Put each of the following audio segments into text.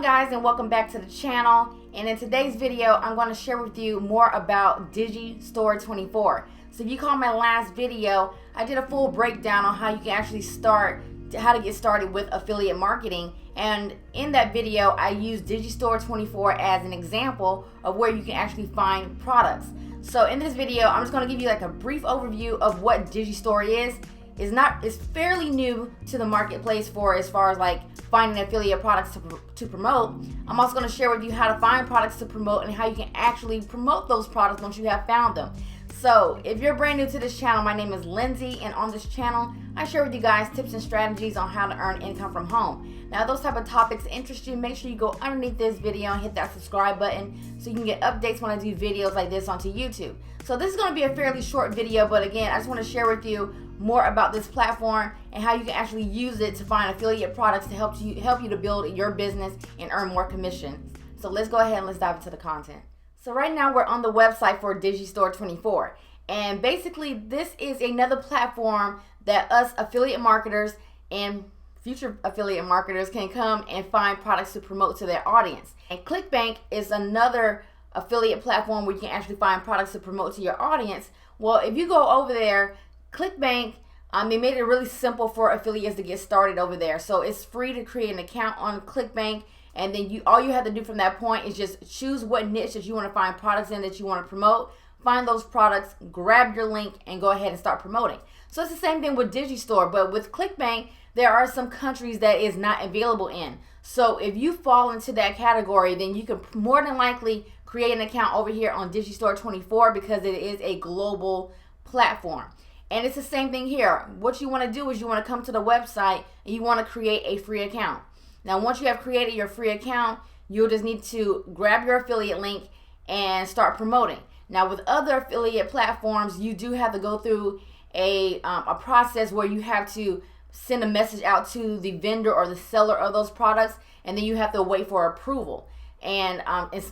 guys, and welcome back to the channel. And in today's video I'm going to share with you more about DigiStore 24. So if you caught my last video, I did a full breakdown on how you can actually how to get started with affiliate marketing, and in that video I used DigiStore 24 as an example of where you can actually find products. So in this video I'm just going to give you like a brief overview of what DigiStore is. It's fairly new to the marketplace as far as like finding affiliate products to promote. I'm also going to share with you how to find products to promote and how you can actually promote those products once you have found them. So if you're brand new to this channel, my name is Lindsay, and on this channel I share with you guys tips and strategies on how to earn income from home. Now if those type of topics interest you, make sure you go underneath this video and hit that subscribe button so you can get updates when I do videos like this onto YouTube. So this is going to be a fairly short video, but again I just want to share with you more about this platform and how you can actually use it to find affiliate products to help you to build your business and earn more commissions. So let's go ahead and let's dive into the content. So right now we're on the website for DigiStore 24, and basically this is another platform that us affiliate marketers and future affiliate marketers can come and find products to promote to their audience. And ClickBank is another affiliate platform where you can actually find products to promote to your audience. Well, if you go over there, ClickBank, they made it really simple for affiliates to get started over there. So it's free to create an account on ClickBank, and then all you have to do from that point is just choose what niche that you want to find products in that you want to promote, find those products, grab your link, and go ahead and start promoting. So it's the same thing with DigiStore, but with ClickBank, there are some countries that is not available in. So if you fall into that category, then you can more than likely create an account over here on DigiStore 24 because it is a global platform. And it's the same thing here. What you want to do is you want to come to the website and you want to create a free account. Now once you have created your free account, you'll just need to grab your affiliate link and start promoting. Now with other affiliate platforms, you do have to go through a process where you have to send a message out to the vendor or the seller of those products, and then you have to wait for approval. And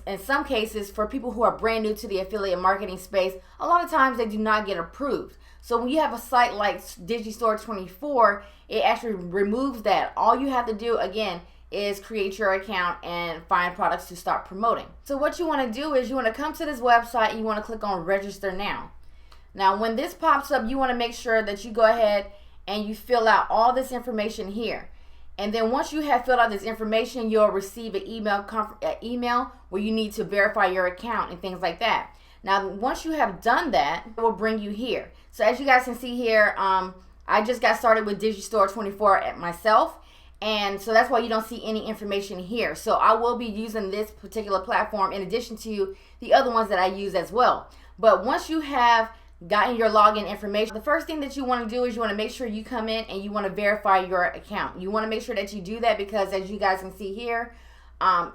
in some cases, for people who are brand new to the affiliate marketing space, a lot of times they do not get approved. So when you have a site like DigiStore 24, it actually removes that. All you have to do, again, is create your account and find products to start promoting. So what you want to do is you want to come to this website and you want to click on register now. Now when this pops up, you want to make sure that you go ahead and you fill out all this information here. And then once you have filled out this information, you'll receive an email where you need to verify your account and things like that. Now once you have done that, it will bring you here. So as you guys can see here, I just got started with DigiStore 24 myself, and so that's why you don't see any information here. So I will be using this particular platform in addition to the other ones that I use as well. But once you have gotten your login information, the first thing that you want to do is you want to make sure you come in and you want to verify your account. You want to make sure that you do that because as you guys can see here,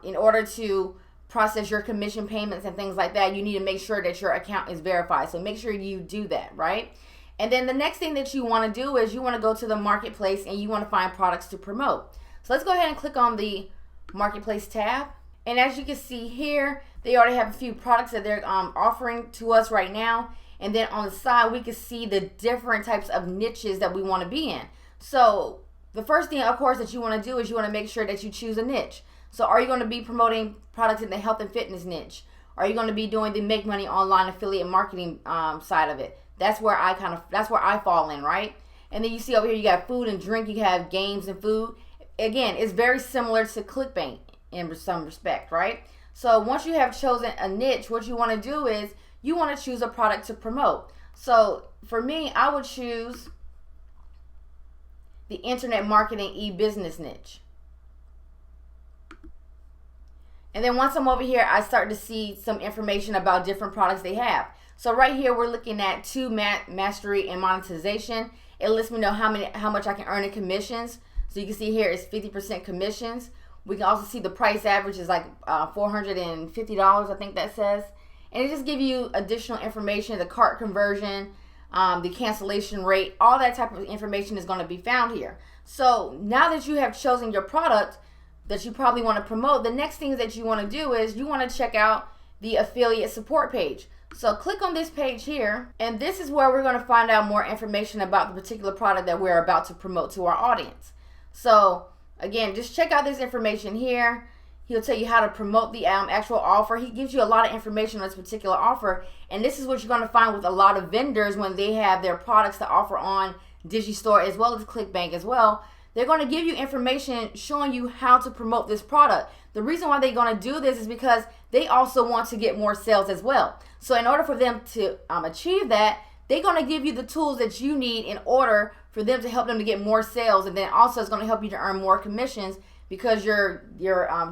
in order to process your commission payments and things like that, you need to make sure that your account is verified. So make sure you do that, right? And then the next thing that you want to do is you want to go to the marketplace and you want to find products to promote. So let's go ahead and click on the marketplace tab. And as you can see here, they already have a few products that they're offering to us right now. And then on the side, we can see the different types of niches that we want to be in. So the first thing, of course, that you want to do is you want to make sure that you choose a niche. So are you going to be promoting products in the health and fitness niche? Are you going to be doing the make money online affiliate marketing side of it? That's where I fall in, right? And then you see over here you got food and drink, you have games and food. Again, it's very similar to ClickBank in some respect, right? So once you have chosen a niche, what you want to do is you want to choose a product to promote. So for me, I would choose the internet marketing e-business niche. And then once I'm over here, I start to see some information about different products they have. So right here, we're looking at mastery and monetization. It lets me know how much I can earn in commissions. So you can see here it's 50% commissions. We can also see the price average is like $450, I think that says. And it just gives you additional information, the cart conversion, the cancellation rate, all that type of information is going to be found here. So now that you have chosen your product that you probably want to promote, the next thing that you want to do is you want to check out the affiliate support page. So click on this page here, and this is where we're going to find out more information about the particular product that we're about to promote to our audience. So again, just check out this information here. He'll tell you how to promote the actual offer. He gives you a lot of information on this particular offer. And this is what you're going to find with a lot of vendors when they have their products to offer on DigiStore as well as ClickBank as well. They're going to give you information showing you how to promote this product. The reason why they're going to do this is because they also want to get more sales as well. So in order for them to achieve that, they're going to give you the tools that you need in order for them to help them to get more sales. And then also it's going to help you to earn more commissions because you're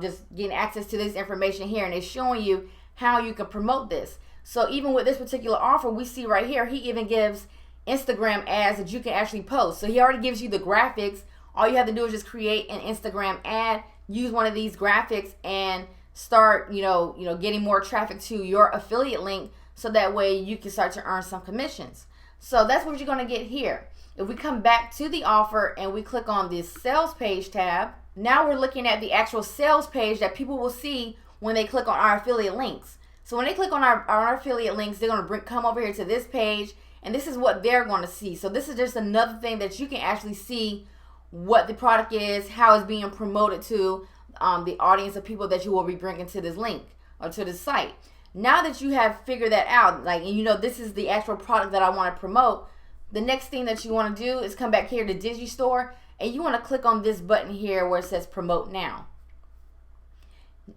just getting access to this information here, and it's showing you how you can promote this. So even with this particular offer, we see right here, he even gives Instagram ads that you can actually post. So he already gives you the graphics. All you have to do is just create an Instagram ad, use one of these graphics, and start, getting more traffic to your affiliate link, so that way you can start to earn some commissions. So that's what you're going to get here. If we come back to the offer and we click on this sales page tab, now we're looking at the actual sales page that people will see when they click on our affiliate links. So when they click on our affiliate links, they're going to come over here to this page, and this is what they're going to see. So this is just another thing that you can actually see what the product is, how it's being promoted to the audience of people that you will be bringing to this link or to this site. Now that you have figured that out, this is the actual product that I want to promote, the next thing that you want to do is come back here to DigiStore, and you want to click on this button here where it says Promote Now.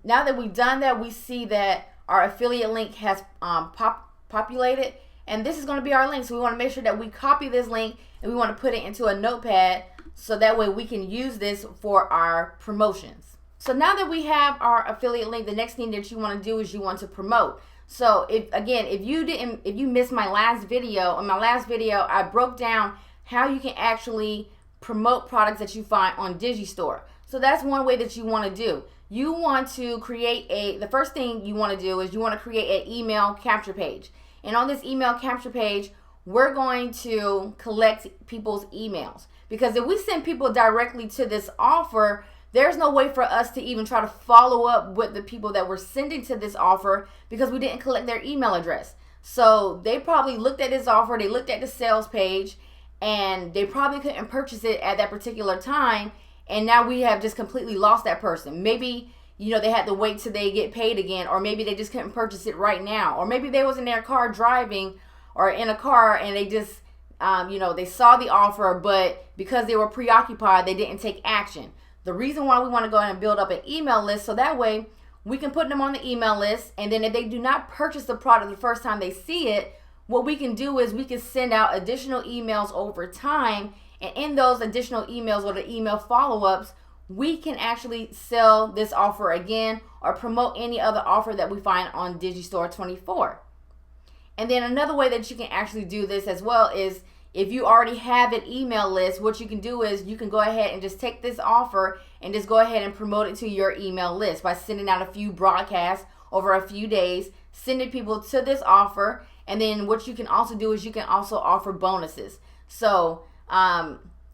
Now that we've done that, we see that our affiliate link has populated, and this is going to be our link. So we want to make sure that we copy this link and we want to put it into a notepad, so that way we can use this for our promotions. So now that we have our affiliate link, the next thing that you want to do is you want to promote. So if you missed my last video, in my last video I broke down how you can actually promote products that you find on DigiStore. So that's one way that you want to do. You want to create the first thing you want to do is you want to create an email capture page. And on this email capture page, we're going to collect people's emails. Because if we send people directly to this offer, there's no way for us to even try to follow up with the people that we're sending to this offer because we didn't collect their email address. So they probably looked at this offer, they looked at the sales page, and they probably couldn't purchase it at that particular time. And now we have just completely lost that person. Maybe, they had to wait till they get paid again, or maybe they just couldn't purchase it right now. Or maybe they was in their car driving or in a car and they just, they saw the offer, but because they were preoccupied, they didn't take action. The reason why we want to go ahead and build up an email list, so that way we can put them on the email list, and then if they do not purchase the product the first time they see it, what we can do is we can send out additional emails over time, and in those additional emails or the email follow-ups, we can actually sell this offer again or promote any other offer that we find on DigiStore 24. And then another way that you can actually do this as well is if you already have an email list, what you can do is you can go ahead and just take this offer and just go ahead and promote it to your email list by sending out a few broadcasts over a few days, sending people to this offer. And then what you can also do is you can also offer bonuses. So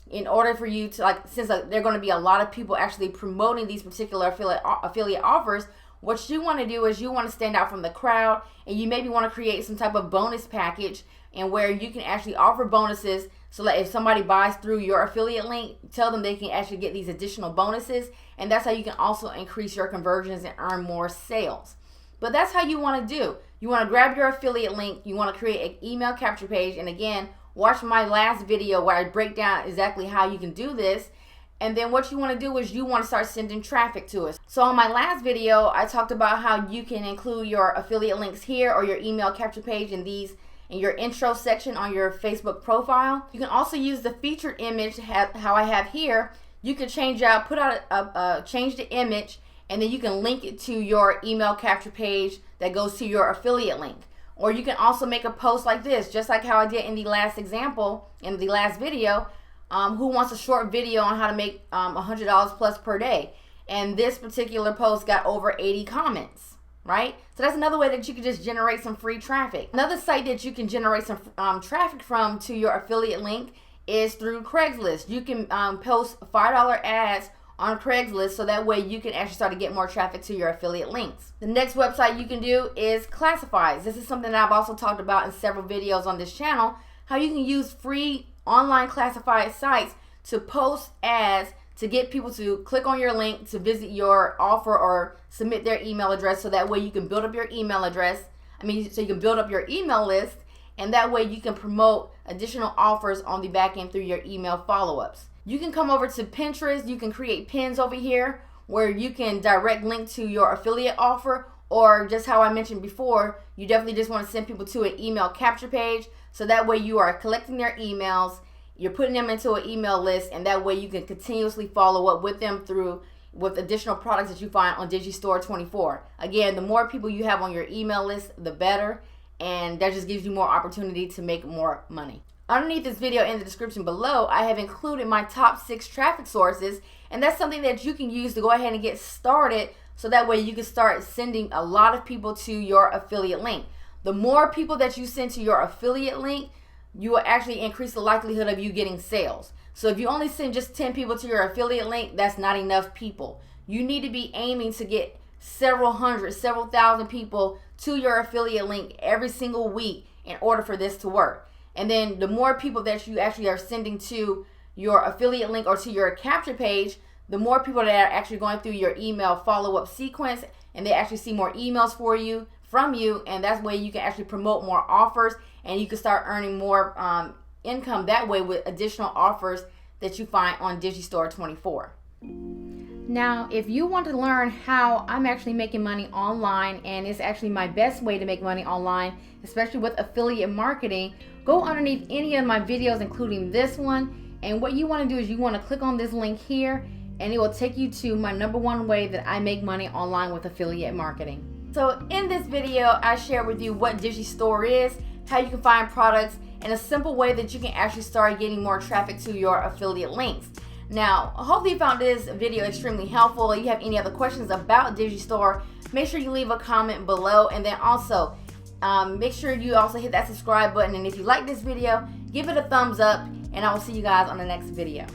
in order for you to, since there are going to be a lot of people actually promoting these particular affiliate offers, what you want to do is you want to stand out from the crowd, and you maybe want to create some type of bonus package and where you can actually offer bonuses, so that if somebody buys through your affiliate link, tell them they can actually get these additional bonuses, and that's how you can also increase your conversions and earn more sales. But that's how you want to do. You want to grab your affiliate link, you want to create an email capture page, and again, watch my last video where I break down exactly how you can do this. And then what you want to do is you want to start sending traffic to us. So on my last video, I talked about how you can include your affiliate links here or your email capture page in your intro section on your Facebook profile. You can also use the featured image how I have here. You can change the image, and then you can link it to your email capture page that goes to your affiliate link. Or you can also make a post like this, just like how I did in the last example, in the last video. Who wants a short video on how to make $100 plus per day? And this particular post got over 80 comments, right? So that's another way that you can just generate some free traffic. Another site that you can generate some traffic from to your affiliate link is through Craigslist. You can post $5 ads on Craigslist, so that way you can actually start to get more traffic to your affiliate links. The next website you can do is Classifieds. This is something that I've also talked about in several videos on this channel, how you can use free online classified sites to post ads to get people to click on your link to visit your offer or submit their email address, so that way you can build up your email address. So you can build up your email list, and that way you can promote additional offers on the back end through your email follow-ups. You can come over to Pinterest. You can create pins over here where you can direct link to your affiliate offer, or just how I mentioned before, you definitely just want to send people to an email capture page, so that way you are collecting their emails, you're putting them into an email list, and that way you can continuously follow up with them with additional products that you find on DigiStore 24. Again, the more people you have on your email list, the better, and that just gives you more opportunity to make more money. Underneath this video in the description below, I have included my top 6 traffic sources, and that's something that you can use to go ahead and get started, so that way you can start sending a lot of people to your affiliate link. The more people that you send to your affiliate link, you will actually increase the likelihood of you getting sales. So if you only send just 10 people to your affiliate link, that's not enough people. You need to be aiming to get several hundred, several thousand people to your affiliate link every single week in order for this to work. And then the more people that you actually are sending to your affiliate link or to your capture page, the more people that are actually going through your email follow-up sequence, and they actually see more emails from you, and that's where you can actually promote more offers, and you can start earning more income that way with additional offers that you find on DigiStore 24. Now, if you want to learn how I'm actually making money online, and it's actually my best way to make money online, especially with affiliate marketing, go underneath any of my videos, including this one. And what you want to do is you want to click on this link here, and it will take you to my #1 way that I make money online with affiliate marketing. So in this video, I share with you what DigiStore is, how you can find products, and a simple way that you can actually start getting more traffic to your affiliate links. Now, hopefully you found this video extremely helpful. If you have any other questions about DigiStore, make sure you leave a comment below, and then also make sure you also hit that subscribe button. And if you like this video, give it a thumbs up, and I will see you guys on the next video.